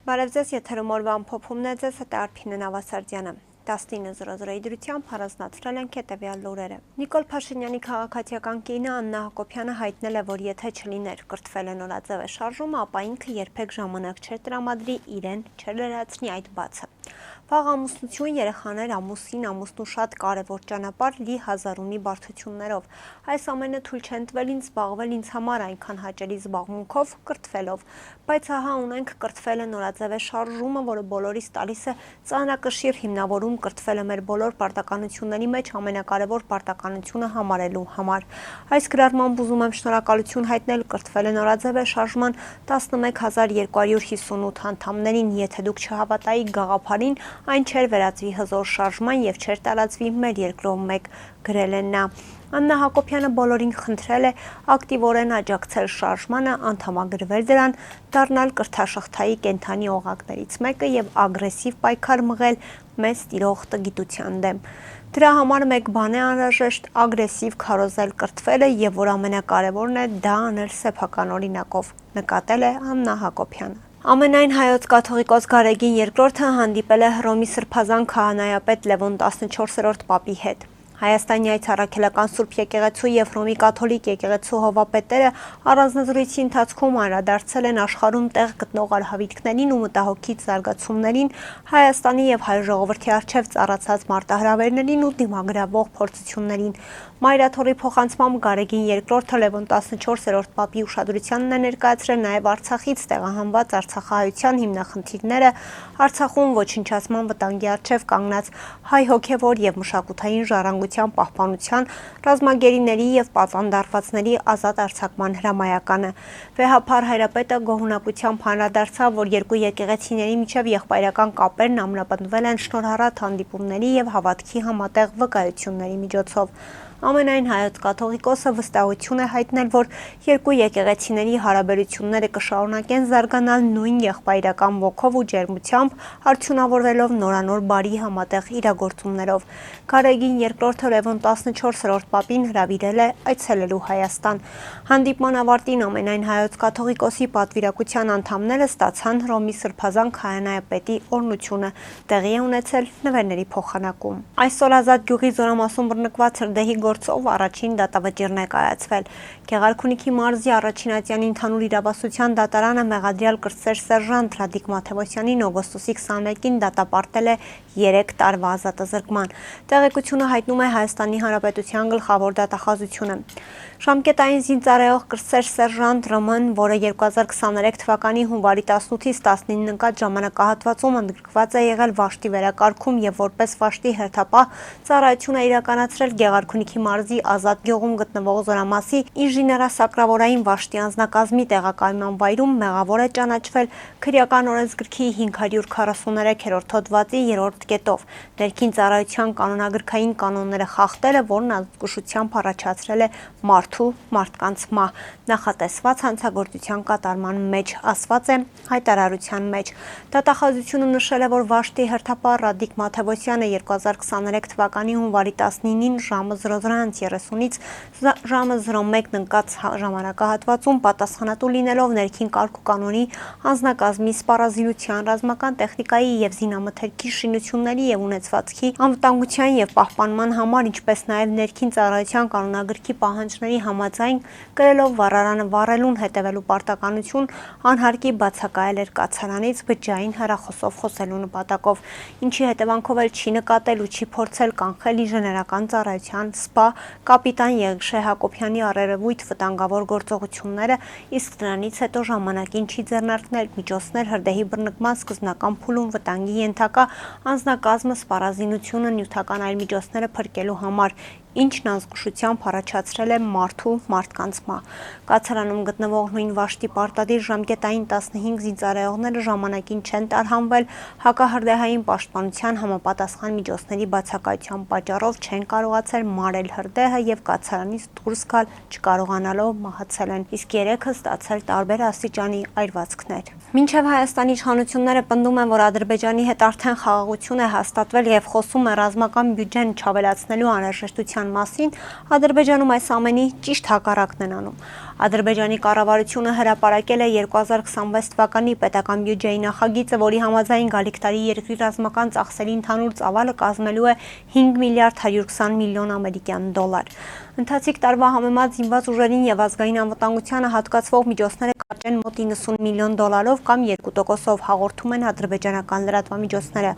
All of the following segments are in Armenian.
Բարև ձեզ, եթերում օրվա ամփոփումն է, ձեզ հետ է Արփինե Նավասարդյանը։ 19:00 դրությամբ առանձնացրել ենք հետևյալ լուրերը։ Նիկոլ Փաշինյանի քաղաքացիական կինը Աննա Հակոբյանը հայտնել է, որ եթե չլիներ կրթվել է նորաձև է շարժումը, ապա ինքը երբեք ժամանակ չէր տրամադրի իրեն չլրացնի այդ բացը։ Վաղ ամուսնություն, երեխաներ, ամուսնու շատ կարևոր ճանապարհ լի հազարունի բարդություններով։ Այս ամենը թույլ չեն տվել ինձ զբաղվել ինձ համար այնքան հաճելի զբաղմունքով, կրթվելով։ Բայց ահա ունենք կրթվել է նորաձև է շարժումը, որը բոլորիս տալիս է ծանրակշիռ հիմնավորում կրթվել է մեր բոլոր պարտականությունների մեջ ամենակարևոր պարտականությունը համարելու համար։ Այս գրառմամբ ուզում եմ շնորհակալություն հայտնել կրթվել է նորաձև է շարժման 11258 անդամներին, եթե դուք չհավատայիք գաղափարին, այն չէր վերածվի հզոր շարժման եւ չէր տարածվի մեր երկրով մեկ, գրել է նա։ Աննա Հակոբյանը բոլորին խնդրել է ակտիվորեն աջակցել շարժմանը, անդամագրվել դրան, դառնալ կրթաշղթայի կենդանի օղակներից մեկը եւ ագրեսիվ պայքար մղել մեզ տիրող տգիտության դեմ։ Դրա համար մեկ բան է անհրաժեշտ՝ ագրեսիվ քարոզել կրթվելը եւ որ ամենակարևորն է դա անել սեփական օրինակով, նկատել է Աննա Հակոբյանը։ Ամենայն հայոց կաթողիկոս Գարեգին II հանդիպել է Հռոմի Սրբազան քահանայապետ Լևոն 14-րդ պապի հետ։ Հայաստանի այցառաքելական Սուրբ եկեղեցու եւ Հռոմի կաթոլիկ եկեղեցու հովվապետերը առանձնազրույցի ընթացքում անդրադարձել են աշխարհում տեղ գտնող արհավիրքներին ու մտահոգիչ զարգացումներին, Հայաստանի եւ հայ ժողովրդի առջեւ ծառացած մարտահրավերներին ու դիմագրավող փորձություններին։ Մայրաթորի փոխանցմամբ Գարեգին II Լևոն 14-րդ պապի ուշադրությանն է ներկայացրել նաեւ Արցախից տեղահանված արցախահայության հիմնախնդիրները, Արցախում ոչնչացման վտանգի առջեւ կանգնած հայ հոգեվոր եւ մշակութային ժառանգության պահպանության, ռազմագերիների եւ պատանդարվածների ազատ արձակման հրամայականը։ Վեհափառ հայրապետը գոհունակությամբ անդրադարձավ, որ երկու եկեղեցիների միջև եղբայրական կապերն ամրապնդվել են շնորհառատ հանդիպումների եւ հավատքի համատեղ վկայությունների միջոցով։ Ամենայն հայոց կաթողիկոսը վստահություն է հայտնել, որ երկու եկեղեցիների հարաբերությունները կշարունակեն զարգանալ նույն եղբայրական ոգով ու ջերմությամբ, արդյունավորվելով նորանոր բարի համատեղ իրագործումներով։ Գարեգին II Լևոն 14-րդ պապին հրավիրել է այցելելու Հայաստան։ Հանդիպման ավարտին ամենայն հայոց կաթողիկոսի պատվիրակության անդամները ստացան Հռոմի Սրբազան քահանայապետի օրհնությունը, տեղի է ունեցել նվերների փոխանակում։ Այսօր Ազատ գյուղի Զորամասում բռնկված հրդեհի գործով առաջին դատավճիռն է կայացվել։ Գեղարքունիքի մարզի առաջին ատյանի ընդհանուր իրավասության դատարանը մեղադրյալ կրտսեր սերժանտ Ռադիկ Մաթևոսյանին օգոստոսի 21-ին դատապարտել է 3 տարվա ազատազրկման։ Տեղեկությունը հայտնում է Հայաստանի Հանրապետության գլխավոր դատախազությունը։ Ժամկետային զինծառայող կրտսեր սերժանտ ՌՄ-ն, որը 2023 թվականի հունվարի 18-ից 19-ն ընկած ժամանակահատվածում ընդգրկված է եղել վաշտի վերակարգում եւ որպես վաշտի հերթապահ ծառայություն է իրականացրել Գեղարքունիքի մարզի Ազատ գյուղում գտնվող Զորամասի ինժեներասակրավորային վաշտի անձնակազմի տեղակայման վայրում, մեղավոր է ճանաչվել քրեական օրենսգրքի 543-րդ հոդվածի 3-րդ կետով ներքին ծառայության կանոնագրքային կանոնները խախտելը, որն ազգուշությամբ առաջացրել է մարդկանց մահ, նախատեսված հանցագործության կատարման մեջ, ասված է հայտարարության մեջ։ Դատախազությունը նշել է, որ վաշտի հերթապահ Ռադիկ Մաթևոսյանը 2023 թվականի հունվարի 19-ին ժամը 00:30-ից ժամը 01-ն ընկած ժամանակահատվածում պատասխանատու լինելով ներքին կարգ ու կանոնի անձնակազմի սպառազինության, ռազմական տեխնիկայի եւ զինամթերքի շինությունների եւ ունեցվածքի անվտանգության եւ պահպանման համար, ինչպես նաեւ ներքին ծառայության կանոնագրքի պահանջների համաձայն կրելով վառարանը վառելուն հետևելու պարտականություն անհարկի բացակայել էր կացարանից բջջային հեռախոսով խոսելու նպատակով, ինչի հետևանքով էլ չի նկատել ու չի փորձել կանխել ինժեներական ծառայության սպա կապիտան Եղիշե Հակոբյանի առերևույթ վտանգավոր գործողությունները, իսկ դրանից հետո ժամանակին չի ձեռնարկնել միջոցներ հրդեհի բռնկման սկզբնական փուլում վտանգի ենթակա անձնակազմը սպառազինությունը նյութական այլ միջոցները փրկելու համար, ինչն անզգուշությամբ առաջացրել է մարդկանց մահ։ Կացարանում գտնվող նույն վաշտի պարտադիր ժամկետային 15 զինծառայողները ժամանակին չեն տարհանվել, հակահրդեհային պաշտպանության համապատասխան միջոցների բացակայության պատճառով չեն կարողացել մարել հրդեհը եւ կացարանից դուրս գալ չկարողանալով մահացել են, իսկ 3-ը ստացել տարբեր աստիճանի այրվածքներ։ Մինչև Հայաստանի իշխանությունները պնդում են, որ Ադրբեջանի հետ արդեն խաղաղություն է հաստատվել եւ խոսում է ռազմական բյուջեն չավելացնելու անհրաժեշտության մասին, Ադրբեջանում այս ամենի ճիշտ հակառակն են անում։ Ադրբեջանի կառավարությունը հրապարակել է 2026 թվականի պետական բյուջեի նախագիծը, որի համաձայն գալիք տարի երկրի ռազմական ծախսերի ընդհանուր ծավալը կազմելու է 5 միլիարդ 120 միլիոն ամերիկյան դոլար։ Ընթացիկ տարվա համեմատ զինված ուժերին եւ ազգային անվտանգությանը հատկացվող միջոցները կարճեն մոտ 90 միլիոն դոլարով կամ 2%-ով, հաղորդում են ադրբեջանական լրատվամիջոցները։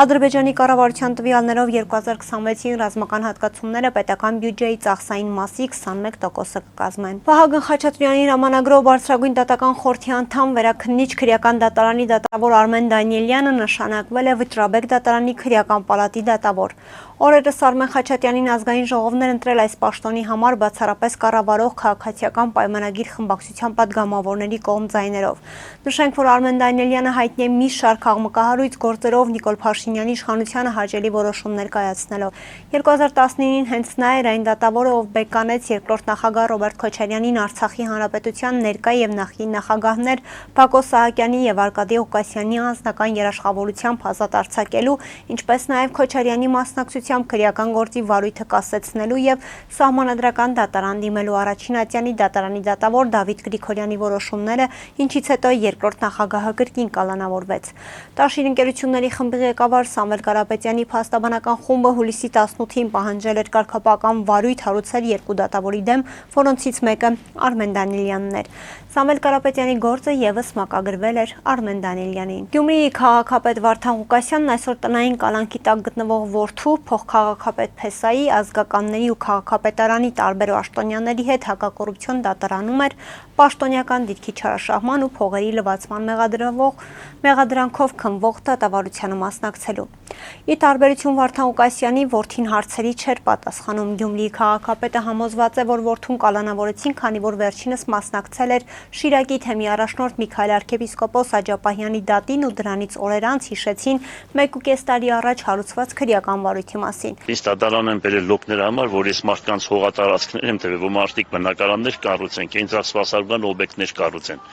Ադրբեջանի կառավարության տվյալներով 2026-ին ռազմական հատկացումները պետական բյուջեի ծախսային մասի 21%-ը կկազմեն։ Վահագն Խաչատրյանի հրամանագրով բարձրագույն դատական խորհրդի անդամ վերաքննիչ քրեական դատարանի դատավոր Արմեն Դանիելյանը նշանակվել է Վճռաբեկ դատարանի քրեական պալատի դատավոր։ Օրերս Արմեն Խաչատրյանին ազգային ժողովն էր ընտրել այս պաշտոնի համար բացառապես կառավարող քաղաքացիական պայմանագիր խմբակցության падգամավորների կողմ ձայներով։ Նշենք, որ Արմեն Դանիելյանը հայտնի է մի շարք աղմկահարույց գործերով Նիկոլ Փաշինյանի իշխանությանը հաճելի որոշումներ կայացնելով։ 2019-ին հենց նա էր այն դատավորը, ով բեկանեց երկրորդ նախագահ Ռոբերտ Քոչարյանին Արցախի հանրապետության ներկա եւ նախկին նախագահներ Բակո Սահակյանի եւ Արկադի Օկասյանի անձնական երաշխավորությամբ ազատ արձակելու, ինչպես նաեւ Քոչարյանի մասնակցությամբ քրեական գործի վարույթը կասեցնելու եւ Սահմանադրական դատարան դիմելու առաջին ատյանի դատարանի դատավոր Դավիթ Գրիգորյանի որոշումները, ինչից հետո երկրորդ նախագահը կրկին կալանավորվեց։ Տաշիր ընկերությունների խմբի ղեկավար Սամվել Կարապետյանի փաստաբանական խումբը հուլիսի 18-ին պահանջել էր կարգապահական վարույթ հարուցել երկու դատավորի դեմ, որոնցից մեկը Արմեն Դանիելյանն էր։ Սամվել Կարապետյանի գործը եւս մակագրվել էր Արմեն Դանիելյանին։ Գյումրիի քաղաքապետ Վարդան Ղուկասյանն այսօր տնային կալանքի տակ գտնվող որդու փոխքաղաքապետ Փեսայի ազգականների ու քաղաքապետարանի տարբեր պաշտոնյաների հետ հակակոռուպցիոն դատարանում էր պաշտոնյական դիրքի չարաշահման ու փողերի լվացման մեղադրանքով քննվող դատավարությանը մասնակցելու։ Ի տարբերություն Վարդան Ղուկասյանի, որդին հարցերի չէր պատասխանում։ Գյումրիի քաղաքապետը համոզված է, որ որդուն կալանավորեցին, քանի որ վերջինս մասնակցել էր Շիրակի թեմի առաջնորդ Միքայել arczepiskopos Աջապահյանի դատին ու դրանից օրեր անց հիշեցին 1.5 տարի առաջ հարուցված քրեական վարույթի մասին։ Ինձ դատարան են բերել լոկների համար, որ ես մարդկանց հողատարածքներ եմ տվել, որ մարդիկ բնակարաններ կառուցեն, կենսասպասարկման օբյեկտներ կառուցեն։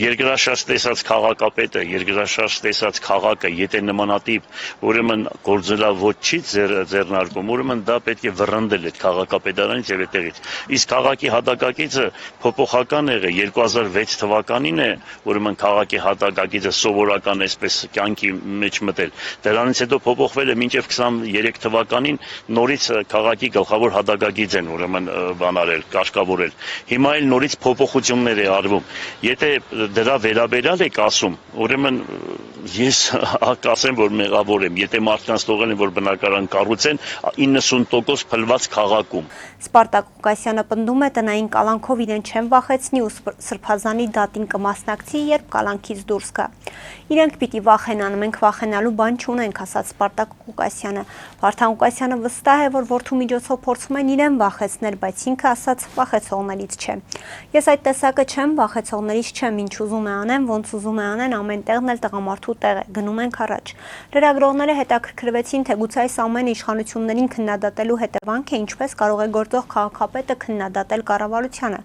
Երկրաշարժ տեսած քաղաքապետը, երկրաշարժ տեսած քաղաքը, եթե նմանատիպ, ուրեմն գործելա ոչի ձեռնարկում, ուրեմն դա պետք է վռնդել այդ քաղաքապետարանից եւ այդտեղից։ Իսկ քաղաքի հատակագիծը փոփոխական եղել 2006 թվականին է, ուրեմն քաղաքի հատակագիծը սովորական այսպես կյանքի մեջ մտել։ Դրանից հետո փոփոխվել է մինչև 23 թվականին նորից քաղաքի գլխավոր հատակագիծ են ուրեմն բանարել, կարգավորել։ Հիմա էլ նորից փոփոխություններ է արվում։ Եթե դրա վերաբերյալ եք ասում, ուրեմն ես կասեմ, որ մեղավոր եմ։ Եթե մարդկանց թողել են, որ բնակարան կառուցեն 90% փլված քաղաքում։ Սպարտակ Ղուկասյանը պնդում է տնային կալանքով իրեն չեն վախեցնի ու սրբազանի դատին կմասնակցի, երբ կալանքից դուրս գա։ Իրենք պիտի վախենան, մենք վախենալու բան չունենք, ասաց Սպարտակ Ղուկասյանը։ Վարդան Ղուկասյանը վստահ է, որ որդու միջոցով փորձում են իրեն վախեցնել, բայց ինքը ասաց վախեցողներից չէ։ Ես այդ տեսակը չեմ, վախեցողներից չեմ, ինչ ուզում է անեն, ոնց ուզում է անեն, ամեն տեղն էլ տղամարդու տեղ է, գնում ենք առաջ։ Լրագրողները հետաքրքրվեցին, թե գուցե այս ամենը իշխանություններին քննադատելու հետևանք է, ինչպես կարող է գործող քաղաքապետը քննադատել կառավարությանը։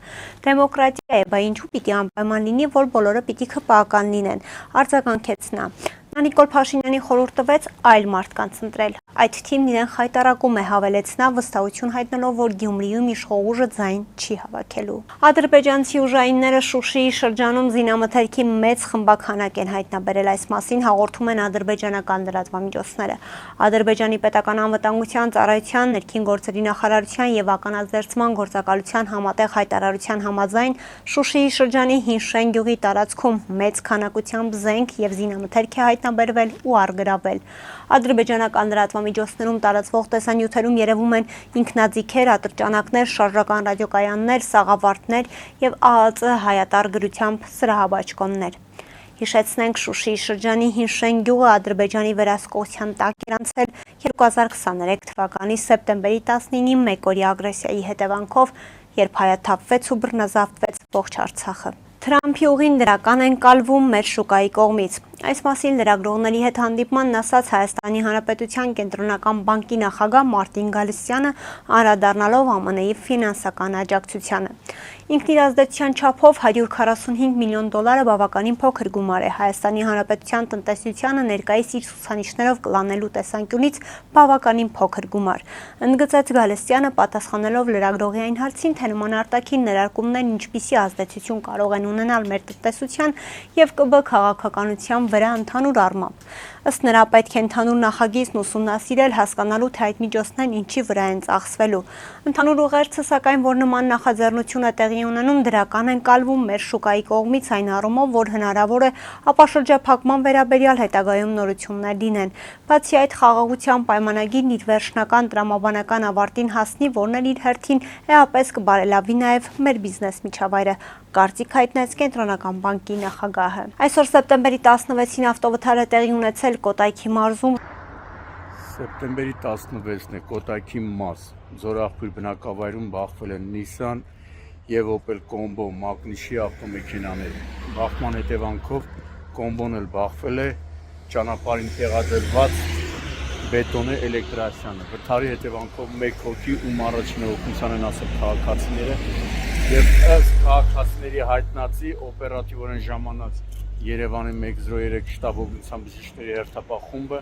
Դեմոկրատիա է, բա ինչու պիտի անպայման լինի, որ բոլորը պիտի քպական լինեն, արձագանքեց նա։ Նա Նիկոլ Փաշինյանին խորհուրդ տվեց այլ մարդկանց ընտրել։ Այդ թիմն իրեն խայտարակում է, հավելեց նա, վստահություն հայտնելով, որ Գյումրիում իշխող ուժը ձայն չի հավաքելու։ Ադրբեջանցի ուժայինները Շուշիի շրջանում զինամթերքի մեծ խմբաքանակ են հայտնաբերել, այս մասին հաղորդում են ադրբեջանական լրատվամիջոցները։ Ադրբեջանի պետական անվտանգության ծառայության, ներքին գործերի նախարարության եւ ականաձերծման գործակալության համատեղ հայտարարության համաձայն Շուշիի շրջանի Հինշեն գյուղի տարածքում մեծ քանակությամբ զենք եւ զինամթերք է հայտնաբերվել ու արգրավել։ Ադրբեջանական լրատվամիջոցներում տարածվող տեսանյութերում երևում են ինքնաձիգեր, ատրճանակներ, շարժական ռադիոկայաններ, սաղավարտներ եւ ԱԱԾ հայատար գրությամբ սրահաբաճկոններ։ Հիշեցնենք, Շուշիի շրջանի Հինշեն գյուղը Ադրբեջանի վերահսկողության տակ էր անցել 2023 թվականի սեպտեմբերի 19-ի մեկօրյա ագրեսիայի հետևանքով, երբ հայաթափվեց ու բռնազավթվեց ողջ Արցախը։ Թրամփի ուղին դրական են կալվում մեր շուկայի կողմից։ Այս մասին լրագրողների հետ հանդիպմանն ասաց Հայաստանի Հանրապետության Կենտրոնական բանկի նախագահ Մարտին Գալստյանը, անդրադառնալով ԱՄՆ-ի ֆինանսական աջակցությանը։ Ինքն իր ազդեցության չափով $145 միլիոն բավականին փոքր գումար է Հայաստանի Հանրապետության տնտեսությանը ներկայիս իր ցուցանիշներով կլանելու տեսանկյունից բավականին փոքր գումար։ Ընդգծեց Գալստյանը, պատասխանելով լրագրողի այն հարցին, թե նման արտաքին ներարկումներն ինչպիսի ազդեցություն կարող են ունենալ մեր տնտեսության եւ ԿԲ քաղաքականության վրա ընդհանուր առմամբ։ Ըստ նրա, պետք է ընդհանուր նախագիծն ուսումնասիրել, հասկանալու, թե այդ միջոցներն ինչի վրա են ծախսվելու։ Ընդհանուր ուղերձը, սակայն, որ նման նախաձեռնություն է տեղի ունենում, դրական են կալվում մեր շուկայի կողմից այն առումով, որ հնարավոր է ապաշրջափակման վերաբերյալ հետագայում նորություններ լինեն։ Բացի այդ, խաղաղության պայմանագիրն իր վերջնական տրամաբանական ավարտին հասնի, որն էլ իր հերթին էապես կբարելավի նաև մեր բիզնես միջավայրը, կարծիք հայտնեց Կենտրոնական բանկի նախագահը։ Այսօր սեպտեմբերի 16-ին ավտովթար է տեղի ունեցել Կոտայքի մարզում։ Սեպտեմբերի 16-ն է Կոտայքի մարզ, Զորախույր բնակավայրում բախվել են Nissan եւ Opel Combo մագնիշի ավտոմեքենաներ։ Բախման հետևանքով Combo-ն էլ բախվել է, ճանապարհին տեղադրված բետոնե էլեկտրասյանը։ Վթարի հետևանքով 1 հոգի ում առաջին օգնության են ասել քաղաքացիները եւ ըստ քաղաքացիների հայտնածի օպերատիվորեն ժամանած Երևանի 103 շտաբ օգնության բժիշկների հերթապահ խումբը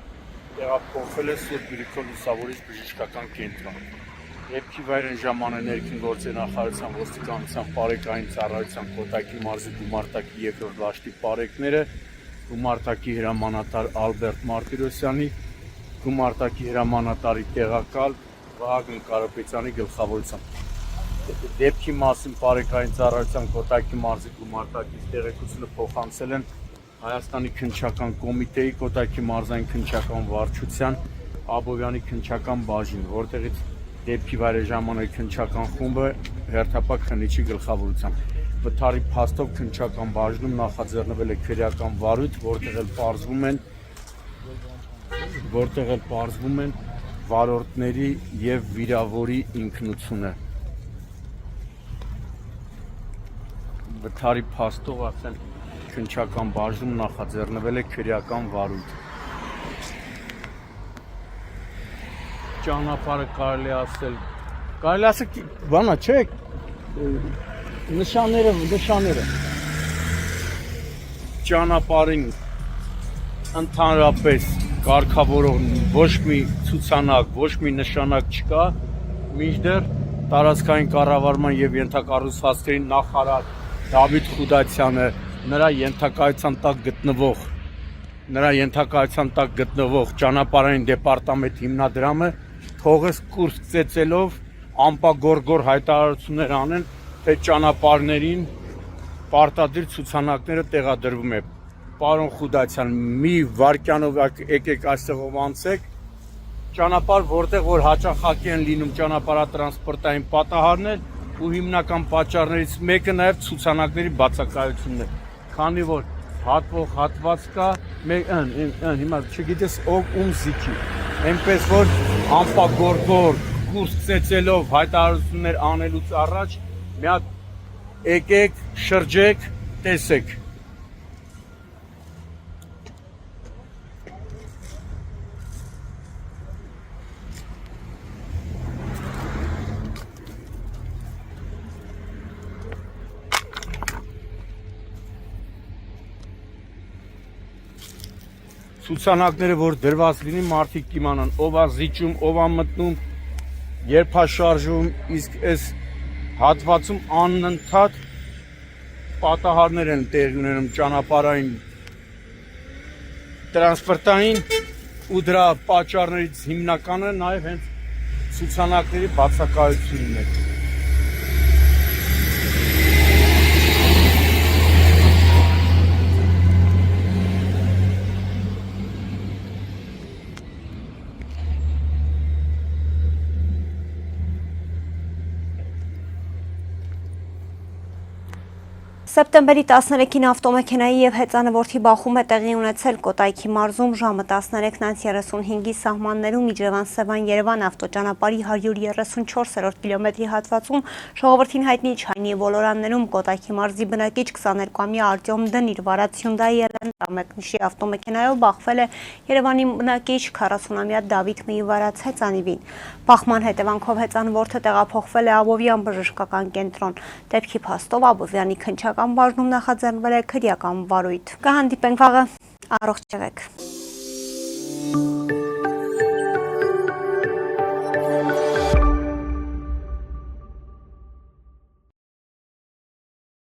տեղափոխվել է Սուրբ Գրիգոր Լուսավորիչ բժշկական կենտրոն։ Դեպքի վայրեն ժամանակ ներքին գործերի նախարարության ոստիկանության բարեկային ծառայության Կոտայքի մարզի գումարտակի երկրորդ դաշտի բարեկները, գումարտակի հրամանատար Ալբերտ Մարտիրոսյանի, գումարտակի հրամանատարի տեղակալ Վահագն Կարապետյանի գլխավորությամբ։ Դեպքի մասին բարեկային ծառայության Կոտայքի մարզի գումարտակից տեղեկությունը փոխանցել են Հայաստանի քննչական կոմիտեի Կոտայքի մարզային քննչական վարչության Աբովյանի քննչական բաժին, որտեղից դեպքի վայրի ժամանակ քննչական խումբը հերթապահ քննիչի գլխավորությամբ։ Վթարի փաստով քննչական բաժնում նախաձեռնվել է քրեական վարույթ, որտեղ էլ պարզվում են վարորդների եւ վիրավորի ինքնությունը։ Վթարի փաստով ասեն քննչական բաժնում նախաձեռնվել է քրեական վարույթ։ Ճանապարհը կարելի ասել, բանա չէ, նշանները ճանապարհին ընդհանրապես կարգավորող ոչ մի ցուցանակ, ոչ մի նշանակ չկա, մինչդեռ տարածքային կառավարման եւ ենթակառուցվածքների նախարար Դավիթ Խուդացյանը նրա ենթակայության տակ գտնվող ճանապարհային դեպարտամենտ հիմնադրամը թողեց կուրս ծեծելով ամպագորգոր հայտարարություններ անեն, թե ճանապարհներին պարտադիր ցուցանակները տեղադրվում է։ Պարոն Խուդացյան, մի վարքյանով եկեք այստեղով անցեք, ճանապարհ, որտեղ որ հաճախակի են լինում ճանապարհատրանսպորտային պատահարներ ու հիմնական պատճառներից մեկը նաև ցուցանակների բացակայությունն է։ Քանի որ հատվող հատված կա, հիմա չգիտես ով ում զիջի, այնպես որ ամպագորգոր կուրս ծեծելով հայտարարություններ անելուց առաջ մի հատ եկեք, շրջեք, տեսեք։ Ցուցանակները, որ դրված լինի, մարդիկ կիմանան ով է զիջում, ով է մտնում, երբ է շարժվում, իսկ այս հատվածում անընդհատ պատահարներ են տեղի ունենում ճանապարհային տրանսպորտային ու դրա պատճառներից հիմնականը նաև հենց ցուցանակների բացակայությունն է։ Սեպտեմբերի 13-ին ավտոմեքենայի եւ հեծանվորդի բախում է տեղի ունեցել Կոտայքի մարզում ժամը 13:35-ի սահմաններում Իջևան-Սևան-Երևան ավտոճանապարհի 134-րդ կիլոմետրի հատվածում ժողովրդին հայտնի Չայնի ոլորաններում Կոտայքի մարզի բնակիչ 22-ամյա Արտյոմ Դն իր վարած Hyundai Elantra մեկնիշի ավտոմեքենայով բախվել է Երևանի բնակիչ 40-ամյա Դավիթ Մի վարած հեծանիվին։ Բախման հետևանքով հեծանվորդը տեղափոխվել է Աբովյան բժշկական կենտրոն։ Դեպքի փաստով Աբովյանի քննչական բաժնում նախաձեռնվել է քրեական վարույթ։ Կհանդիպենք վաղը, առողջ եղեք։